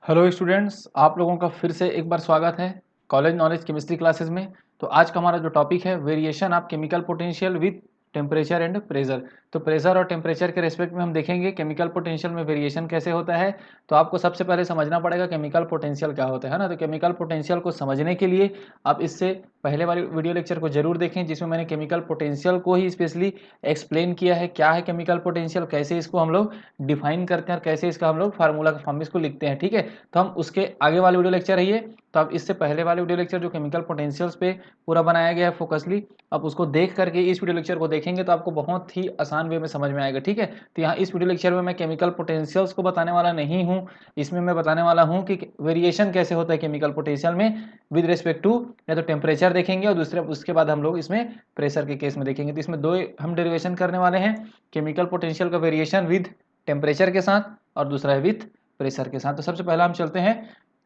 Hello students, आप लोगों का फिर से एक बार स्वागत है कॉलेज नॉलेज केमिस्ट्री क्लासेस में। तो आज का हमारा जो टॉपिक है variation of chemical potential with temperature and pressure. तो प्रेशर और टेम्परेचर के रेस्पेक्ट में हम देखेंगे केमिकल पोटेंशियल में वेरिएशन कैसे होता है। तो आपको सबसे पहले समझना पड़ेगा केमिकल पोटेंशियल क्या होता है ना। तो केमिकल पोटेंशियल को समझने के लिए आप इससे पहले वाली वीडियो लेक्चर को जरूर देखें, जिसमें मैंने केमिकल पोटेंशियल को ही स्पेशली एक्सप्लेन किया है, क्या है केमिकल पोटेंशियल, कैसे इसको हम लोग डिफाइन करते हैं और कैसे इसका हम लोग फार्मूला के फॉर्म में इसको लिखते हैं। ठीक है, तो हम उसके आगे वाले वीडियो लेक्चर है ये। तो अब इससे पहले वाले वीडियो लेक्चर जो केमिकल पोटेंशियल्स पे पूरा बनाया गया है फोकसली, अब उसको देख करके इस वीडियो लेक्चर को देखेंगे तो आपको बहुत ही आसान वे में समझ में आएगा। ठीक है, तो यहाँ इस वीडियो लेक्चर में मैं केमिकल पोटेंशियल्स को बताने वाला नहीं हूँ, इसमें मैं बताने वाला हूँ कि वेरिएशन कैसे होता है केमिकल पोटेंशियल में विद रिस्पेक्ट टू, या तो टेम्परेचर देखेंगे और दूसरे उसके बाद हम लोग इसमें प्रेशर के केस में देखेंगे। तो इसमें दो हम डेरिवेशन करने वाले हैं, केमिकल पोटेंशियल का वेरिएशन विद टेम्परेचर के साथ और दूसरा है विथ प्रेशर के साथ। तो सबसे पहला हम चलते हैं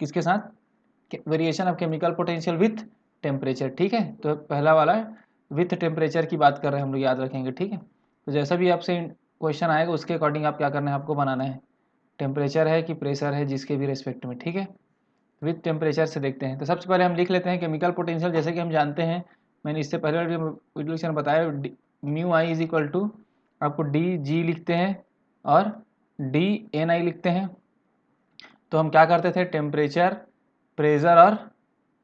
किसके साथ, variation of chemical potential with temperature. ठीक है, तो पहला वाला है विथ टेम्परेचर की बात कर रहे हैं हम लोग, याद रखेंगे। ठीक है, तो जैसा भी आपसे क्वेश्चन आएगा उसके अकॉर्डिंग आप क्या करना है, आपको बनाना है टेम्परेचर है कि प्रेशर है, जिसके भी रेस्पेक्ट में। ठीक है, विथ टेम्परेचर से देखते हैं। तो सबसे पहले हम लिख लेते हैं केमिकल पोटेंशियल। जैसे कि हम जानते हैं, मैंने इससे पहले वीडियो में बताया, mu i is equal to आपको डी जी लिखते हैं और डी एन आई लिखते हैं। तो हम क्या करते थे, टेम्परेचर, प्रेशर और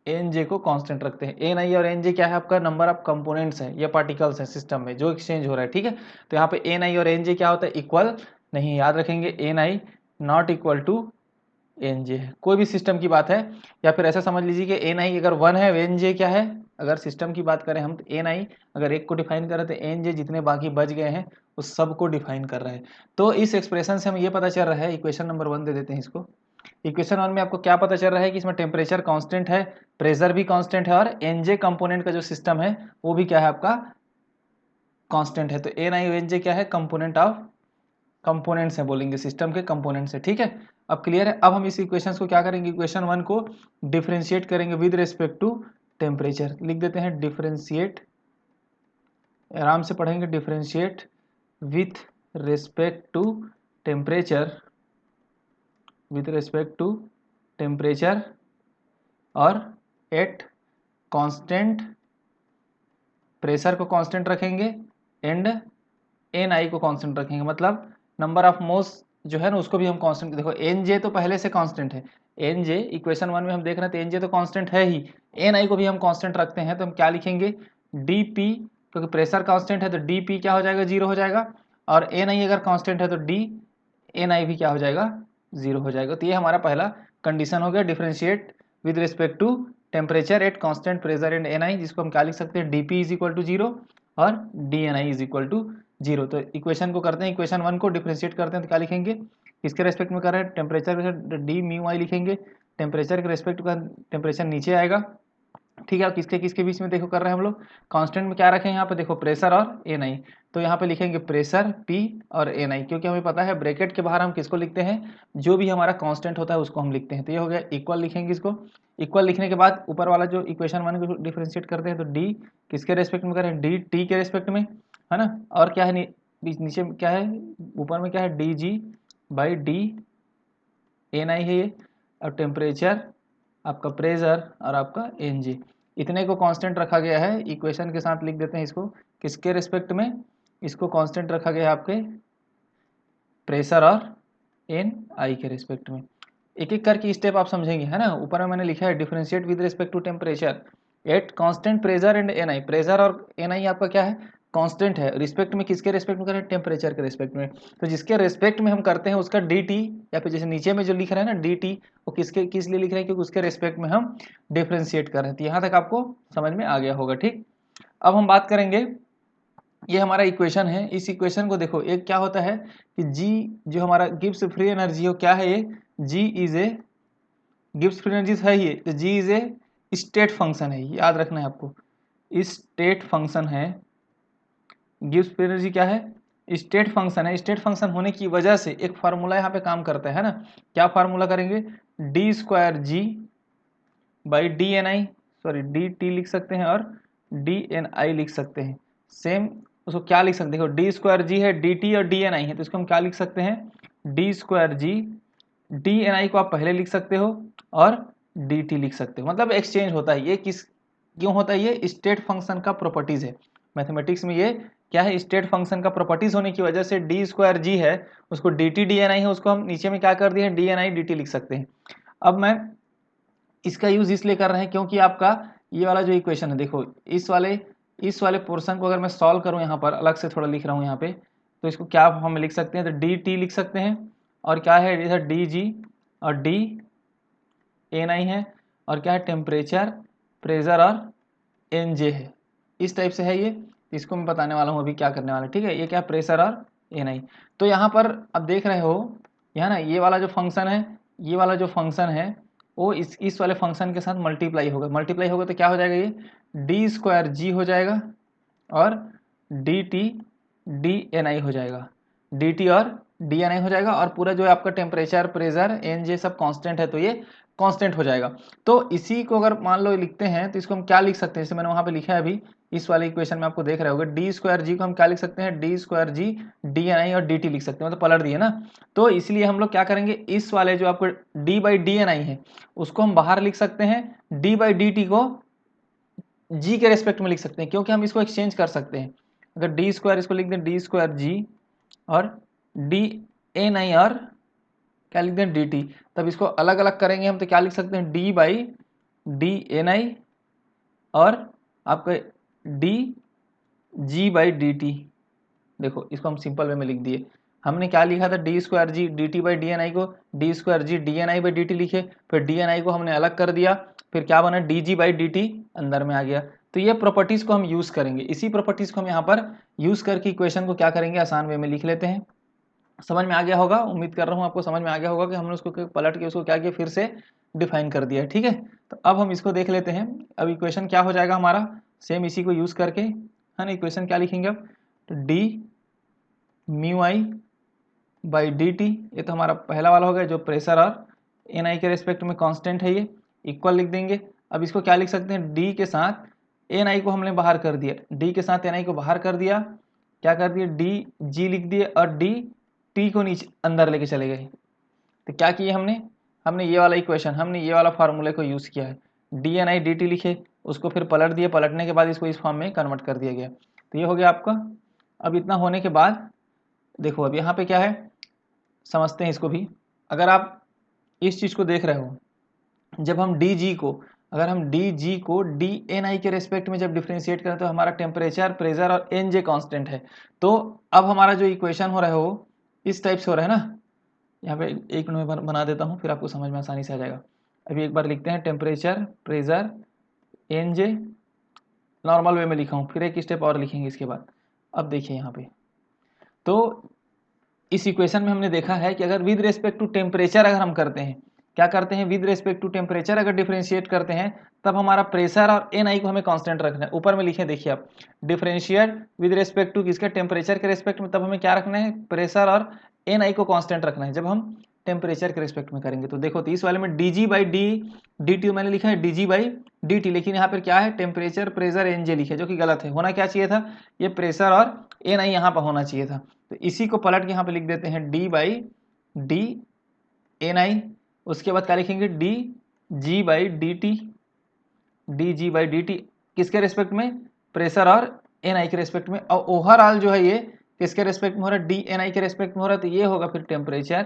एन जे को कांस्टेंट रखते हैं। एन आई और एन जे क्या है, आपका नंबर ऑफ कंपोनेंट्स है या पार्टिकल्स है सिस्टम में जो एक्सचेंज हो रहा है। ठीक है, तो यहाँ पे एन आई और एन जे क्या होता है, इक्वल नहीं, याद रखेंगे n i not equal to n j है, कोई भी सिस्टम की बात है। या फिर ऐसा समझ लीजिए कि एन आई अगर 1 है, एन जे क्या है, अगर सिस्टम की बात करें हम तो एन आई अगर एक को डिफाइन करें तो एन जे जितने बाकी बच गए हैं उस सब को डिफाइन कर रहा है। तो इस एक्सप्रेशन से हमें ये पता चल रहा है, इक्वेशन नंबर 1 दे देते हैं इसको। इक्वेशन 1 में आपको क्या पता चल रहा है कि इसमें टेम्परेचर कांस्टेंट है, प्रेशर भी कांस्टेंट है और एन जे कंपोनेंट का जो सिस्टम है वो भी क्या है, आपका कांस्टेंट है। तो एन आई एन जे क्या है, कंपोनेंट ऑफ कंपोनेंट्स है, बोलेंगे सिस्टम के कंपोनेंट्स है। ठीक है, अब क्लियर है। अब हम इस इक्वेशन को क्या करेंगे, इक्वेशन 1 को डिफरेंशिएट करेंगे विद रिस्पेक्ट टू टेम्परेचर। लिख देते हैं डिफरेंशिएट, आराम से पढ़ेंगे, differentiate with respect to temperature, with respect to temperature और एट कांस्टेंट, प्रेशर को कांस्टेंट रखेंगे एंड एन आई को कांस्टेंट रखेंगे। मतलब नंबर ऑफ मोल्स जो है ना उसको भी हम कांस्टेंट, देखो एन जे तो पहले से कांस्टेंट है, एन जे इक्वेशन 1 में हम देख रहे हैं तो एन जे तो कांस्टेंट है ही, एन आई को भी हम कांस्टेंट रखते हैं। तो हम क्या लिखेंगे, डी पी, क्योंकि प्रेशर कांस्टेंट है तो डी पी क्या हो जाएगा, जीरो हो जाएगा। और एन आई अगर कांस्टेंट है तो डी एन आई भी क्या हो जाएगा, जीरो हो जाएगा। तो ये हमारा पहला कंडीशन हो गया, differentiate with respect to temperature at constant pressure and N I, जिसको हम क्या लिख सकते हैं, D P is equal to zero और D N I is equal to zero. तो इक्वेशन को करते हैं, इक्वेशन 1 को डिफरेंशिएट करते हैं तो क्या लिखेंगे, किसके रेस्पेक्ट में कर रहे हैं, टेम्परेचर डी म्यू आई लिखेंगे, टेम्परेचर के रेस्पेक्ट का टेम्परेचर नीचे आएगा। ठीक है, किसके किसके बीच में देखो कर रहे हैं हम लोग, कांस्टेंट में क्या रखें यहाँ पे, देखो प्रेशर और एन आई। तो यहाँ पे लिखेंगे प्रेशर पी और एन आई, क्योंकि हमें पता है ब्रैकेट के बाहर हम किसको लिखते हैं, जो भी हमारा कांस्टेंट होता है उसको हम लिखते हैं। तो ये हो गया इक्वल, लिखेंगे इसको। इक्वल लिखने के बाद ऊपर वाला जो इक्वेशन 1 को डिफरेंशिएट करते हैं तो डी किसके रेस्पेक्ट में करें, डी टी के रेस्पेक्ट में, है ना। और क्या है नीचे में क्या है, ऊपर में क्या है, D G by D N I है ये, और टेम्परेचर आपका प्रेशर और आपका एन जी, इतने को कांस्टेंट रखा गया है। इक्वेशन के साथ लिख देते हैं इसको, किसके रिस्पेक्ट में, इसको कांस्टेंट रखा गया है आपके प्रेशर और एन आई के रिस्पेक्ट में। एक एक करके स्टेप आप समझेंगे, है ना। ऊपर में मैंने लिखा है differentiate with respect to temperature at constant pressure and N I, pressure और एन आई आपका क्या है, कांस्टेंट है। रिस्पेक्ट में किसके रिस्पेक्ट में करें, टेम्परेचर के रिस्पेक्ट में। तो जिसके रिस्पेक्ट में हम करते हैं उसका डी टी, या फिर जैसे नीचे में जो लिख रहे हैं ना डी टी, वो किसके किस लिए लिख रहे हैं, क्योंकि उसके रिस्पेक्ट में हम डिफ्रेंशिएट कर रहे हैं। तो यहाँ तक आपको समझ में आ गया होगा। ठीक, अब हम बात करेंगे, ये हमारा इक्वेशन है, इस इक्वेशन को देखो, एक क्या होता है कि जी जो हमारा गिब्स फ्री एनर्जी हो, क्या है ये, G is a Gibbs free energy है ये, तो G is a state function है, याद रखना है आपको, स्टेट फंक्शन है। गिब्स फ्री एनर्जी क्या है, स्टेट फंक्शन है। स्टेट फंक्शन होने की वजह से एक फार्मूला यहाँ पे काम करता है ना। क्या फार्मूला करेंगे, D square G by D N I, sorry D T लिख सकते हैं और डी एन आई लिख सकते हैं। सेम उसको क्या लिख सकते हैं, देखो डी स्क्वायर जी है, डी टी और डी एन आई है, तो इसको हम क्या लिख सकते हैं, D square G D N आई को आप पहले लिख सकते हो और डी टी लिख सकते हो, मतलब एक्सचेंज होता है। ये किस क्यों होता है? ये स्टेट फंक्शन का प्रॉपर्टीज है मैथमेटिक्स में। ये क्या है? स्टेट फंक्शन का प्रॉपर्टीज होने की वजह से डी स्क्वायर जी है, उसको D T D N I है, उसको हम नीचे में क्या कर दिए? D N I D T लिख सकते हैं। अब मैं इसका यूज इसलिए कर रहे हैं क्योंकि आपका ये वाला जो इक्वेशन है, देखो इस वाले पोर्शन को अगर मैं सॉल्व करूं, यहाँ पर अलग से थोड़ा लिख रहा हूँ यहाँ पे, तो इसको क्या हम लिख सकते हैं? तो डी टी लिख सकते हैं, और क्या है इधर डी जी और डी एन आई है, और क्या है? टेम्परेचर, प्रेशर और एन जे है। इस टाइप से है ये। इसको मैं बताने वाला हूँ अभी क्या करने वाला है, ठीक है? ये क्या? प्रेशर और एन आई। तो यहाँ पर अब देख रहे हो, यहाँ ना ये वाला जो फंक्शन है, ये वाला जो फंक्शन है वो इस वाले फंक्शन के साथ मल्टीप्लाई होगा। मल्टीप्लाई होगा तो क्या हो जाएगा? ये डी स्क्वायर जी हो जाएगा और डी टी डी एन आई हो जाएगा, डी टी और डी एन आई हो जाएगा, और पूरा जो है आपका टेम्परेचर, प्रेशर, एन जे सब कांस्टेंट है, तो ये कांस्टेंट हो जाएगा। तो इसी को अगर मान लो लिखते हैं तो इसको हम क्या लिख सकते हैं? जैसे मैंने वहां पे लिखा है अभी इस वाले इक्वेशन में, आपको देख रहे होगे, डी स्क्वायर जी को हम क्या लिख सकते हैं? D square G D N I और डी टी लिख सकते हैं, मतलब पलट दिए ना। तो इसलिए हम लोग क्या करेंगे? इस वाले जो आपको D by D N I है उसको हम बाहर लिख सकते हैं, डी बाई डी टी को जी के रेस्पेक्ट में लिख सकते हैं, क्योंकि हम इसको एक्सचेंज कर सकते हैं। अगर डी स्क्वायर इसको लिख दें डी स्क्वायर जी और डी एन आई और क्या लिख दें? डी टी, तब इसको अलग अलग करेंगे हम तो क्या लिख सकते हैं? D by D N I और आपका D G by D T. देखो इसको हम सिंपल वे में लिख दिए। हमने क्या लिखा था? D square G D T by D N आई को D square G D N I by D T लिखे, फिर डी एन आई को हमने अलग कर दिया, फिर क्या बना? D G by D T अंदर में आ गया। तो ये प्रॉपर्टीज को हम यूज करेंगे, इसी प्रॉपर्टीज को हम यहाँ पर यूज करके इक्वेशन को क्या करेंगे? आसान वे में लिख लेते हैं। समझ में आ गया होगा, उम्मीद कर रहा हूँ आपको समझ में आ गया होगा कि हमने उसको पलट के उसको क्या किया? फिर से डिफाइन कर दिया है, ठीक है? तो अब हम इसको देख लेते हैं। अब इक्वेशन क्या हो जाएगा हमारा? सेम इसी को यूज करके, है ना? इक्वेशन क्या लिखेंगे अब? तो D mu I by D T, ये तो हमारा पहला वाला हो गया जो प्रेशर और एन आई के रेस्पेक्ट में कांस्टेंट है, ये इक्वल लिख देंगे। अब इसको क्या लिख सकते हैं? डी के साथ एन आई को हमने बाहर कर दिया, डी के साथ एन आई को बाहर कर दिया, क्या कर दिया? डी जी लिख दिए और डी टी को नीचे अंदर लेके चले गए। तो क्या किए हमने? हमने ये वाला इक्वेशन, हमने ये वाला फार्मूले को यूज़ किया है। D N I D T लिखे, उसको फिर पलट दिए, पलटने के बाद इसको इस फॉर्म में कन्वर्ट कर दिया गया। तो ये हो गया आपका। अब इतना होने के बाद देखो अब यहाँ पे क्या है, समझते हैं इसको भी। अगर आप इस चीज़ को देख रहे हो, जब हम डी जी को, अगर हम डी जी को डी एन आई के रेस्पेक्ट में जब डिफ्रेंशिएट करें तो हमारा टेम्परेचर, प्रेशर और एन जे कॉन्स्टेंट है। तो अब हमारा जो इक्वेशन हो रहा है वो इस टाइप से हो रहा है ना। यहाँ पे एक मिनट में बना देता हूँ, फिर आपको समझ में आसानी से आ जाएगा। अभी एक बार लिखते हैं temperature, pressure, N J, normal way में लिखा हूँ, फिर एक स्टेप और लिखेंगे इसके बाद। अब देखिए यहाँ पे, तो इस इक्वेशन में हमने देखा है कि अगर विद रेस्पेक्ट टू टेम्परेचर अगर हम करते हैं, क्या करते हैं? विद रेस्पेक्ट टू टेम्परेचर अगर डिफरेंशिएट करते हैं, तब हमारा प्रेशर और एन आई को हमें कांस्टेंट रखना है। ऊपर में लिखे देखिए आप, डिफरेंशिएट विद रेस्पेक्ट टू किसके? टेम्परेचर के रेस्पेक्ट में, तब हमें क्या रखना है? प्रेशर और एन आई को कांस्टेंट रखना है जब हम टेम्परेचर के रेस्पेक्ट में करेंगे। तो देखो, तो इस वाले में D G by D T मैंने लिखा है D G by D T, लेकिन यहाँ पर क्या है? टेम्परेचर, प्रेशर, एन जे लिखे, जो कि गलत है। होना क्या चाहिए था? ये प्रेशर और एन आई यहाँ पर होना चाहिए था। तो इसी को पलट के यहाँ पे लिख देते हैं डी बाई डी एन आई, उसके बाद क्या लिखेंगे? D G by D T, D G by D T किसके रेस्पेक्ट में? प्रेशर और एन आई के रेस्पेक्ट में। और ओवरऑल जो है ये किसके रेस्पेक्ट में हो रहा है? डी एन आई के रेस्पेक्ट में हो रहा है। तो ये होगा फिर टेम्परेचर,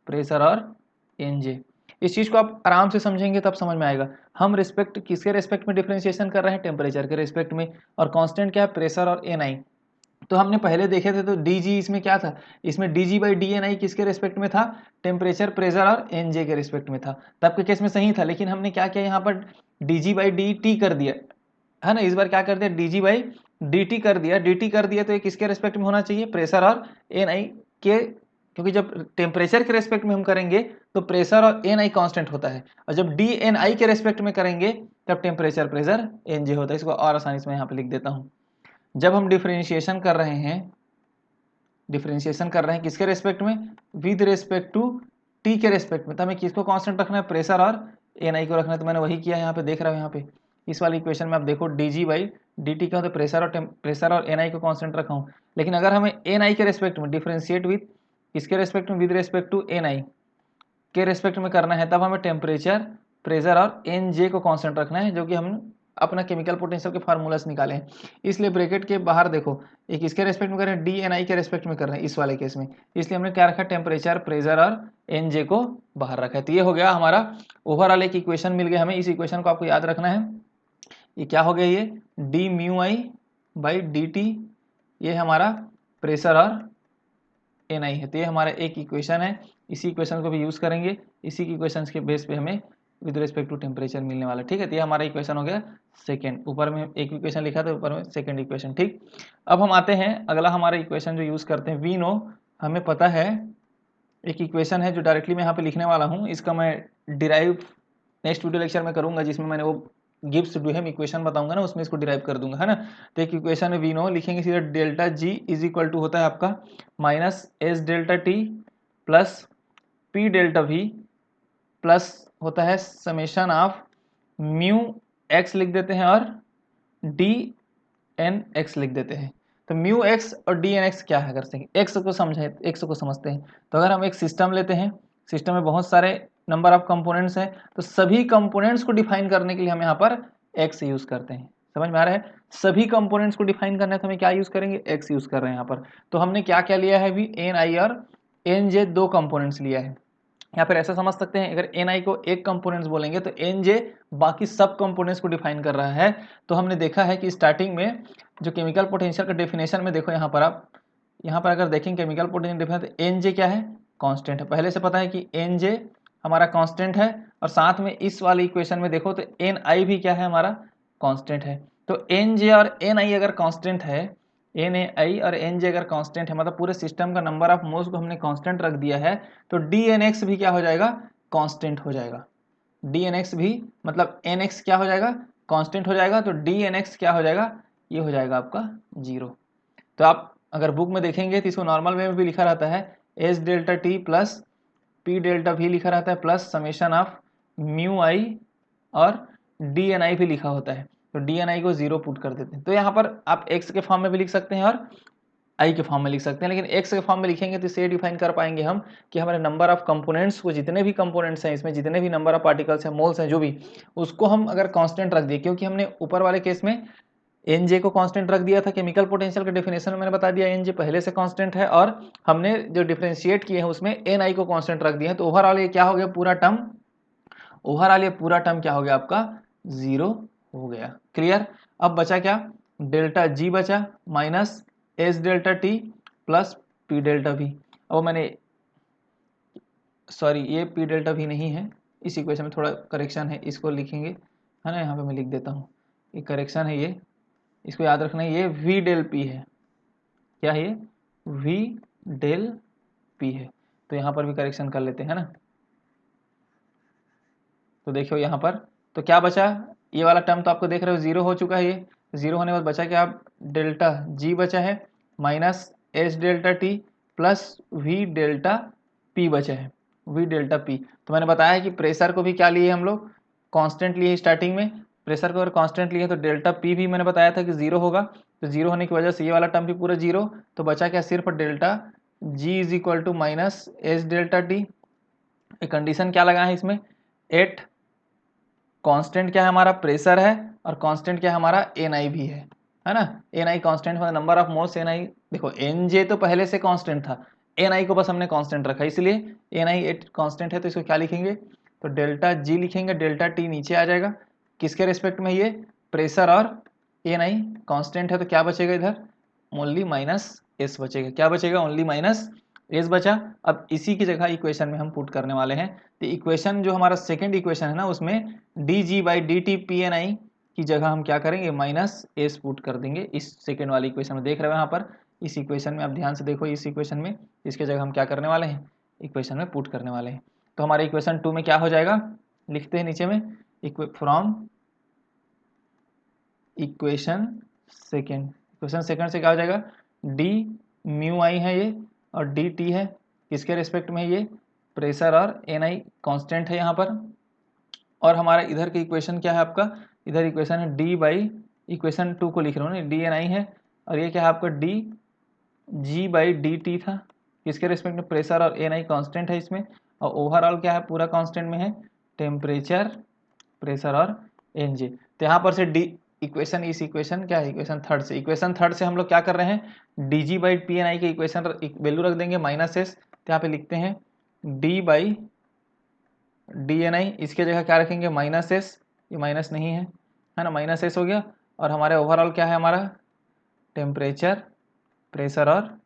प्रेशर और एन जे। इस चीज़ को आप आराम से समझेंगे तब समझ में आएगा। हम रिस्पेक्ट किसके रेस्पेक्ट में डिफ्रेंशिएशन कर रहे हैं? टेम्परेचर के रेस्पेक्ट में। और कांस्टेंट क्या है? प्रेशर और एन आई। तो हमने पहले देखे थे, तो डी जी इसमें क्या था? इसमें D G by D N I किसके रेस्पेक्ट में था? टेम्परेचर, प्रेशर और एन जे के रेस्पेक्ट में था। तब के केस में सही था, लेकिन हमने क्या किया? यहाँ पर D G by D T कर दिया, है ना। इस बार क्या कर दिया? D G by D T कर दिया, डी टी कर दिया, तो ये किसके रेस्पेक्ट में होना चाहिए? प्रेशर और एन आई के, क्योंकि जब टेम्परेचर के रेस्पेक्ट में हम करेंगे तो प्रेशर और एन आई कॉन्स्टेंट होता है, और जब डी एन आई के रेस्पेक्ट में करेंगे तब टेम्परेचर, प्रेशर, एन जे होता है। इसको और आसानी से मैं यहाँ पे लिख देता हूँ। जब हम डिफरेंशिएशन कर रहे हैं, डिफरेंशिएशन कर रहे हैं किसके रेस्पेक्ट में? विद रेस्पेक्ट टू टी के रेस्पेक्ट में, तो हमें किसको कांस्टेंट रखना है? प्रेशर और एन आई को रखना है। तो मैंने वही किया, यहाँ पे देख रहा हूँ। यहाँ पे इस वाली इक्वेशन में आप देखो, D G by D T का तो प्रेशर और एन आई को कांस्टेंट रखा हूँ, लेकिन अगर हमें एन आई के रेस्पेक्ट में डिफरेंशिएट विद किसके रेस्पेक्ट में? विद रेस्पेक्ट टू एन आई, के रेस्पेक्ट में करना है, तब हमें टेम्परेचर, प्रेशर और एन जे को कांस्टेंट रखना है, जो कि हम अपना केमिकल पोटेंशियल के फार्मूलास निकाले हैं। इसलिए ब्रैकेट के बाहर देखो, एक इसके रेस्पेक्ट में कर रहे हैं, डी एन आई के रेस्पेक्ट में कर रहे हैं इस वाले केस में, इसलिए हमने क्या रखा, टेम्परेचर, प्रेशर और एन जे को बाहर रखा है। तो ये हो गया हमारा ओवरऑल एक इक्वेशन मिल गया हमें। इस इक्वेशन को आपको याद रखना है। ये क्या हो गया, ये D mu I by D T, ये हमारा प्रेशर और एन आई है। तो ये हमारा एक इक्वेशन है। इसी इक्वेशन को भी यूज़ करेंगे, इसी की इक्वेशन के बेस पे हमें विद रिस्पेक्ट टू टेम्परेचर मिलने वाला। ठीक है, तो ये हमारा इक्वेशन हो गया सेकेंड। ऊपर में एक इक्वेशन लिखा था, ऊपर में सेकेंड इक्वेशन। ठीक, अब हम आते हैं अगला हमारा इक्वेशन जो यूज़ करते हैं, वी नो, हमें पता है एक इक्वेशन है जो डायरेक्टली मैं यहाँ पे लिखने वाला हूँ। इसका मैं डिराइव नेक्स्ट वीडियो लेक्चर में करूँगा, जिसमें मैंने वो गिब्स डुहेम इक्वेशन बताऊंगा ना, उसमें इसको डिराइव कर दूंगा, है ना। तो एक इक्वेशन है वी नो, लिखेंगे सीधा delta G is equal to होता है आपका minus S delta T plus P delta V plus होता है समेशन ऑफ म्यू एक्स लिख देते हैं और डी एन एक्स लिख देते हैं। तो म्यू एक्स और डी एन एक्स क्या है, अगर से एक्स को समझे, एक्स को समझते हैं, तो अगर हम एक सिस्टम लेते हैं, सिस्टम में बहुत सारे नंबर ऑफ कंपोनेंट्स हैं, तो सभी कंपोनेंट्स को डिफाइन करने के लिए हम यहाँ पर एक्स यूज करते हैं। समझ में आ रहा है, सभी कंपोनेंट्स को डिफाइन करना है तो हमें क्या यूज करेंगे, एक्स यूज कर रहे हैं यहाँ पर। तो हमने क्या क्या लिया है अभी, एन आई और एन जे दो कंपोनेंट्स लिया है। या फिर ऐसा समझ सकते हैं, अगर एन आई को एक कंपोनेंट्स बोलेंगे तो एन जे बाकी सब कंपोनेंट्स को डिफाइन कर रहा है। तो हमने देखा है कि स्टार्टिंग में जो केमिकल पोटेंशियल का डेफिनेशन में देखो, यहाँ पर आप यहाँ पर अगर देखें केमिकल पोटेंशियल डेफिनेशन, तो एन जे क्या है, कांस्टेंट है। पहले से पता है कि एन जे हमारा कांस्टेंट है, और साथ में इस वाले इक्वेशन में देखो तो एन आई भी क्या है, हमारा कांस्टेंट है। तो एन जे और एन आई अगर कांस्टेंट है, एन ए आई और एन जे अगर कांस्टेंट है, मतलब पूरे सिस्टम का नंबर ऑफ मोल्स को हमने कांस्टेंट रख दिया है, तो डी एन एक्स भी क्या हो जाएगा, कांस्टेंट हो जाएगा। डी एन एक्स भी, मतलब एन एक्स क्या हो जाएगा, कांस्टेंट हो जाएगा, तो डी एन एक्स क्या हो जाएगा, ये हो जाएगा आपका 0। तो आप अगर बुक में देखेंगे तो इसको नॉर्मल वे में भी लिखा रहता है, S delta T plus P delta भी लिखा रहता है, प्लस समेशन ऑफ म्यू आई और डी एन आई भी लिखा होता है। तो डी एन आई को 0 पुट कर देते हैं। तो यहाँ पर आप एक्स के फॉर्म में भी लिख सकते हैं और आई के फॉर्म में लिख सकते हैं, लेकिन एक्स के फॉर्म में लिखेंगे तो इसे डिफाइन कर पाएंगे हम कि हमारे नंबर ऑफ कंपोनेंट्स को, जितने भी कंपोनेंट्स हैं इसमें, जितने भी नंबर ऑफ पार्टिकल्स हैं, मोल्स हैं, जो भी, उसको हम अगर कांस्टेंट रख दिए, क्योंकि हमने ऊपर वाले केस में एन जे को कांस्टेंट रख दिया था, केमिकल पोटेंशियल के डेफिनेशन में मैंने बता दिया एन जे पहले से कांस्टेंट है, और हमने जो डिफरेंशिएट किए हैं उसमें एन आई को कांस्टेंट रख दिया है। तो ओवरऑल ये क्या हो गया, पूरा टर्म, ओवरऑल ये पूरा टर्म क्या हो गया आपका, 0 हो गया। क्लियर। अब बचा क्या, डेल्टा जी बचा minus S delta T plus P delta we. अब मैंने, सॉरी ये पी डेल्टा वी नहीं है, इस इक्वेशन में थोड़ा करेक्शन है, इसको लिखेंगे, है ना, यहाँ पे मैं लिख देता हूँ, ये करेक्शन है, ये इसको याद रखना है, ये वी डेल पी है। क्या है ये, वी डेल पी है। तो यहाँ पर भी करेक्शन कर लेते हैं ना। तो देखियो यहाँ पर, तो क्या बचा, ये वाला टर्म तो आपको देख रहे हो 0 हो चुका है, ये 0 होने के बाद बचा क्या, डेल्टा जी बचा है minus S delta T plus we delta P बचा है, वी डेल्टा पी। तो मैंने बताया कि प्रेशर को भी क्या लिए हम लोग, कांस्टेंट लिए स्टार्टिंग में, प्रेशर को अगर कांस्टेंट लिए तो डेल्टा पी भी मैंने बताया था कि 0 होगा। तो 0 होने की वजह से ये वाला टर्म भी पूरा 0। तो बचा क्या, सिर्फ delta G is equal to minus S delta T. Condition क्या लगा है इसमें, एट कांस्टेंट क्या है हमारा, प्रेशर है, और कांस्टेंट क्या है हमारा, एन आई भी है ना। एन आई कांस्टेंट मतलब नंबर ऑफ मोल्स, एन आई देखो एन जे तो पहले से कांस्टेंट था, एन आई को बस हमने कांस्टेंट रखा, इसलिए एन आई एट कांस्टेंट है, तो इसको क्या लिखेंगे, तो डेल्टा जी लिखेंगे, डेल्टा टी नीचे आ जाएगा, किसके रिस्पेक्ट में, ये प्रेशर और एन आई कांस्टेंट है, तो क्या बचेगा इधर, ओनली माइनस एस बचेगा। क्या बचेगा, ओनली माइनस एस बचा। अब इसी की जगह इक्वेशन में हम पुट करने वाले हैं। तो इक्वेशन जो हमारा सेकंड इक्वेशन है ना, उसमें D G by D T P N I की जगह हम क्या करेंगे, माइनस एस पुट कर देंगे। इस सेकंड वाली इक्वेशन में देख रहे हो यहाँ पर, इस इक्वेशन में आप ध्यान से देखो, इस इक्वेशन में इसके जगह हम क्या करने वाले हैं, इक्वेशन में पुट करने वाले हैं। तो हमारे इक्वेशन 2 में क्या हो जाएगा, लिखते हैं नीचे में, फ्रॉम इक्वेशन सेकंड से क्या हो जाएगा, डी म्यू आई है ये, और डी टी है, किसके रिस्पेक्ट में, ये प्रेशर और एन आई कॉन्स्टेंट है यहाँ पर। और हमारा इधर की इक्वेशन क्या है आपका, इधर इक्वेशन है डी बाई, इक्वेशन 2 को लिख रहा हूँ ना, डी एन आई है, और ये क्या है आपका D G by D T था, किसके रिस्पेक्ट में, प्रेशर और एन आई कॉन्स्टेंट है इसमें, और ओवरऑल क्या है, पूरा कांस्टेंट में है टेम्परेचर, प्रेशर और एनजे। तो यहाँ पर से डी इक्वेशन, इस इक्वेशन क्या है, इक्वेशन थर्ड से, इक्वेशन थर्ड से हम लोग क्या कर रहे हैं, डीजी बाई पी एन आई के इक्वेशन वैल्यू रख देंगे माइनस एस। तो यहाँ पे लिखते हैं डी बाई डी एन आई, इसके जगह क्या रखेंगे माइनस एस, ये माइनस नहीं है ना, माइनस एस हो गया। और हमारे ओवरऑल क्या है हमारा, टेम्परेचर, प्रेशर और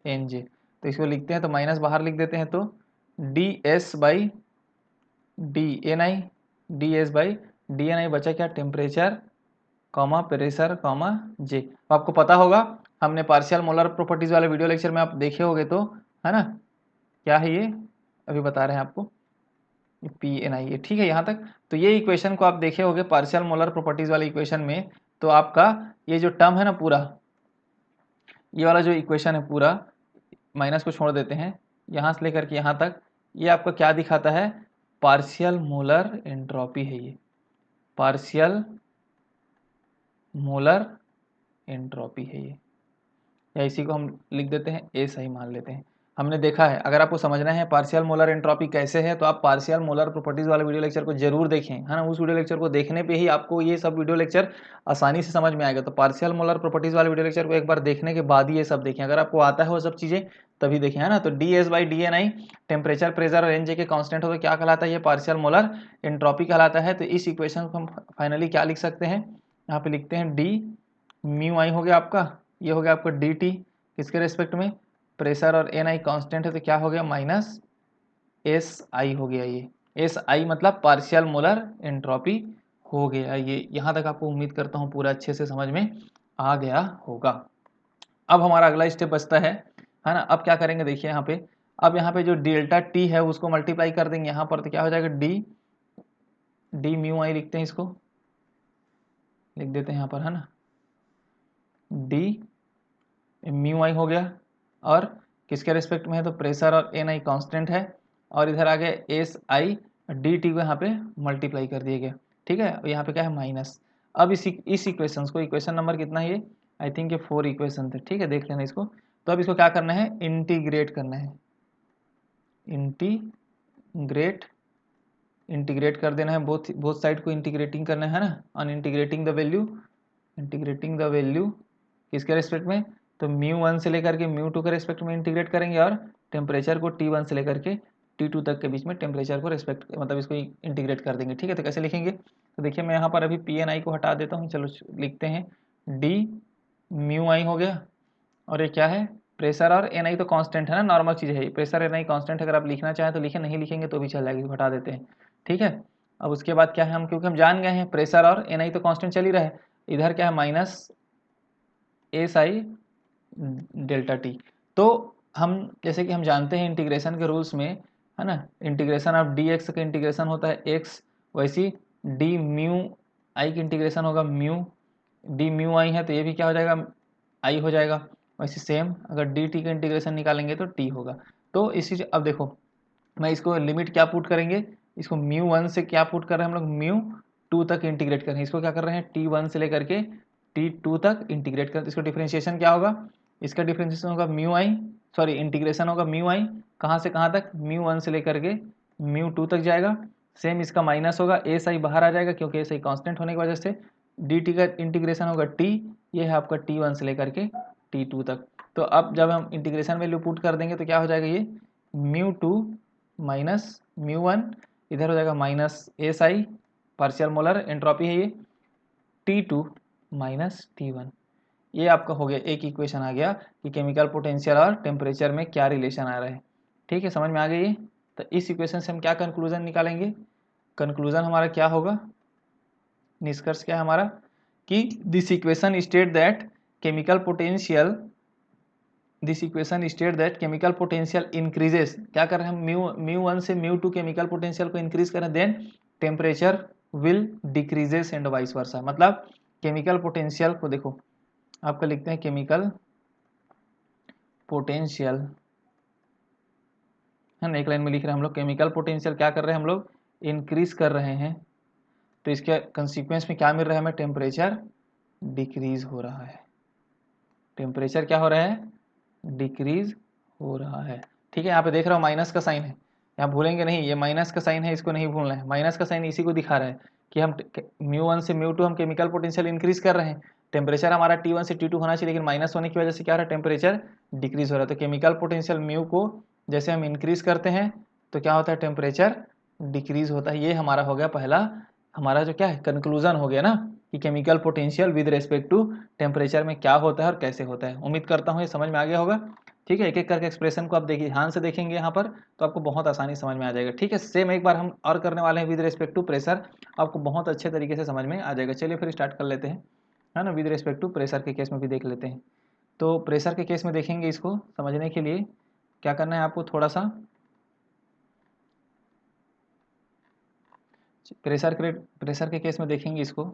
एन जे। तो इसको लिखते हैं, तो माइनस बाहर लिख देते हैं, तो D S by D N I, D S by D N I बचा क्या, temperature comma pressure comma J. तो आपको पता होगा, हमने पार्शियल मोलर प्रॉपर्टीज वाले वीडियो लेक्चर में आप देखे होंगे, तो है ना, क्या है ये, अभी बता रहे हैं आपको, पी एन आई, ठीक है यहाँ तक। तो ये इक्वेशन को आप देखे होंगे पार्शियल मोलर प्रॉपर्टीज वाले इक्वेशन में। तो आपका ये जो टर्म है ना पूरा, ये वाला जो इक्वेशन है पूरा, माइनस को छोड़ देते हैं, यहाँ से लेकर के यहाँ तक, ये आपका क्या दिखाता है, पार्शियल मोलर एंट्रोपी है ये, पार्शियल मोलर एंट्रोपी है ये, या इसी को हम लिख देते हैं ए सही मान लेते हैं। हमने देखा है, अगर आपको समझना है पार्शियल मोलर एंट्रोपी कैसे है, तो आप पार्शियल मोलर प्रॉपर्टीज वाले वीडियो लेक्चर को जरूर देखें, है ना। उस वीडियो लेक्चर को देखने पे ही आपको ये सब वीडियो लेक्चर आसानी से समझ में आएगा। तो पार्शियल मोलर प्रॉपर्टीज वाले वीडियो लेक्चर को एक बार देखने के बाद ही ये सब देखें, अगर आपको आता है वो सब चीज़ें तभी देखें, है ना। तो D S by D N I temperature, pressure और एन जे के कांस्टेंट हो तो क्या कहलाता है, ये पार्शियल मोलर एंट्रोपी कहलाता है। तो इस इक्वेशन को हम फाइनली क्या लिख सकते हैं, यहाँ पे लिखते हैं डी म्यू आई हो गया आपका, ये हो गया आपका डी टी, किसके रेस्पेक्ट में, प्रेशर और एन आई कॉन्स्टेंट है, तो क्या हो गया माइनस एस आई हो गया, ये एस आई मतलब पार्शियल मोलर एंट्रोपी हो गया ये। यहाँ तक आपको उम्मीद करता हूँ पूरा अच्छे से समझ में आ गया होगा। अब हमारा अगला स्टेप बचता है ना। अब क्या करेंगे देखिए यहाँ पे, अब यहाँ पे जो डेल्टा टी है उसको मल्टीप्लाई कर देंगे यहाँ पर, तो क्या हो जाएगा डी, डी म्यू आई लिखते हैं, इसको लिख देते हैं यहाँ पर, है ना, डी म्यू आई हो गया, और किसके रेस्पेक्ट में है, तो प्रेशर और एन आई कॉन्स्टेंट है, और इधर आगे एस आई डी टी को यहाँ पे मल्टीप्लाई कर दिए गए, ठीक है। और यहाँ पे क्या है माइनस। अब इस इक्वेशन को, इक्वेशन नंबर कितना है ये, आई थिंक ये 4 इक्वेशन थे, ठीक है, देख लेना इसको। तो अब इसको क्या करना है, इंटीग्रेट करना है, इंटीग्रेट, इंटीग्रेट कर देना है, बोथ साइड को इंटीग्रेटिंग करना है ना, on integrating the value, integrating the value किसके रेस्पेक्ट में, तो म्यू वन से लेकर के म्यू टू के रेस्पेक्ट में इंटीग्रेट करेंगे, और टेम्परेचर को टी वन से लेकर के टी टू तक के बीच में टेम्परेचर को रेस्पेक्ट, मतलब इसको इंटीग्रेट कर देंगे, ठीक है। तो कैसे लिखेंगे, तो देखिए मैं यहाँ पर अभी पी एन आई को हटा देता हूँ, चलो लिखते हैं डी म्यू आई हो गया, और ये क्या है, प्रेशर और एन आई तो कांस्टेंट है ना, नॉर्मल चीज़ है, प्रेशर एन आई कांस्टेंट, अगर आप लिखना चाहें तो लिखें, नहीं लिखेंगे तो भी चल जाएगा, हटा देते हैं, ठीक है। अब उसके बाद क्या है, हम क्योंकि हम जान गए हैं प्रेशर और एन आई तो कांस्टेंट चल ही रहा है, इधर क्या है माइनस एस आई डेल्टा टी। तो हम जैसे कि हम जानते हैं इंटीग्रेशन के रूल्स में, है ना, इंटीग्रेशन ऑफ डी एक्स का इंटीग्रेशन होता है एक्स, वैसी डी म्यू आई की इंटीग्रेशन होगा म्यू, डी म्यू आई है तो ये भी क्या हो जाएगा, आई हो जाएगा। वैसे सेम अगर डी टी का इंटीग्रेशन निकालेंगे तो टी होगा। तो इसी, अब देखो मैं इसको लिमिट क्या पुट करेंगे, इसको म्यू वन से क्या पुट कर रहे हैं हम लोग, म्यू टू तक इंटीग्रेट कर रहे हैं, इसको क्या कर रहे हैं टी वन से लेकर के टी टू तक इंटीग्रेट कर, इसको डिफ्रेंशिएशन क्या होगा, इसका डिफ्रेंशिएशन होगा म्यू आई, सॉरी इंटीग्रेशन होगा म्यू आई, कहाँ से कहाँ तक, म्यू वन से लेकर के म्यू टू तक जाएगा। सेम इसका माइनस होगा, एस आई बाहर आ जाएगा क्योंकि एस आई कॉन्स्टेंट होने की वजह से, डी टी का इंटीग्रेशन होगा टी, ये है आपका टी वन से लेकर के टी टू तक। तो अब जब हम इंटीग्रेशन वैल्यू पुट कर देंगे तो क्या हो जाएगा, ये mu two minus mu one, इधर हो जाएगा minus S I, partial molar entropy है ये, T two minus T one. ये आपका हो गया, एक इक्वेशन आ गया कि केमिकल पोटेंशियल और टेम्परेचर में क्या रिलेशन आ रहा है, ठीक है, समझ में आ गई ये। तो इस इक्वेशन से हम क्या कंक्लूजन निकालेंगे, कंक्लूजन हमारा क्या होगा, निष्कर्ष क्या है हमारा, कि this equation state that chemical potential, this equation state that chemical potential increases, क्या कर रहे हैं हम म्यू वन से म्यू टू केमिकल पोटेंशियल को इंक्रीज करें, then temperature will decreases and vice versa. मतलब केमिकल पोटेंशियल को देखो, आपका लिखते हैं केमिकल पोटेंशियल, है ना, एक लाइन में लिख रहे हैं हम लोग, केमिकल पोटेंशियल क्या कर रहे हैं हम लोग, इंक्रीज कर रहे हैं, तो इसके कंसिक्वेंस में क्या मिल रहा है हमें, टेम्परेचर डिक्रीज हो रहा है, टेम्परेचर क्या हो रहा है, डिक्रीज हो रहा है, ठीक है। यहाँ पे देख रहा हूँ माइनस का साइन है, यहाँ भूलेंगे नहीं, ये माइनस का साइन है, इसको नहीं भूलना है। माइनस का साइन इसी को दिखा रहा है कि हम μ1 से μ2 हम केमिकल पोटेंशियल इंक्रीज कर रहे हैं। टेम्परेचर हमारा T1 से T2 होना चाहिए, लेकिन माइनस होने की वजह से क्या हो रहा है, टेम्परेचर डिक्रीज हो रहा है। तो केमिकल पोटेंशियल म्यू को जैसे हम इंक्रीज करते हैं तो क्या होता है, टेम्परेचर डिक्रीज होता है। ये हमारा हो गया पहला, हमारा जो क्या है कंक्लूजन हो गया ना, कि chemical potential with respect to temperature में क्या होता है और कैसे होता है। उम्मीद करता हूँ ये समझ में आ गया होगा। ठीक है, एक एक करके एक्सप्रेशन को आप देखिए, ध्यान से देखेंगे यहाँ पर तो आपको बहुत आसानी समझ में आ जाएगा। ठीक है, सेम एक बार हम और करने वाले हैं विद रिस्पेक्ट टू प्रेशर, आपको बहुत अच्छे तरीके से समझ में आ जाएगा। चलिए फिर स्टार्ट कर लेते हैं, है ना। विद रिस्पेक्ट टू प्रेशर के केस में भी देख लेते हैं। तो प्रेशर के केस में देखेंगे, इसको समझने के लिए क्या करना है आपको, थोड़ा सा प्रेशर के केस में देखेंगे इसको।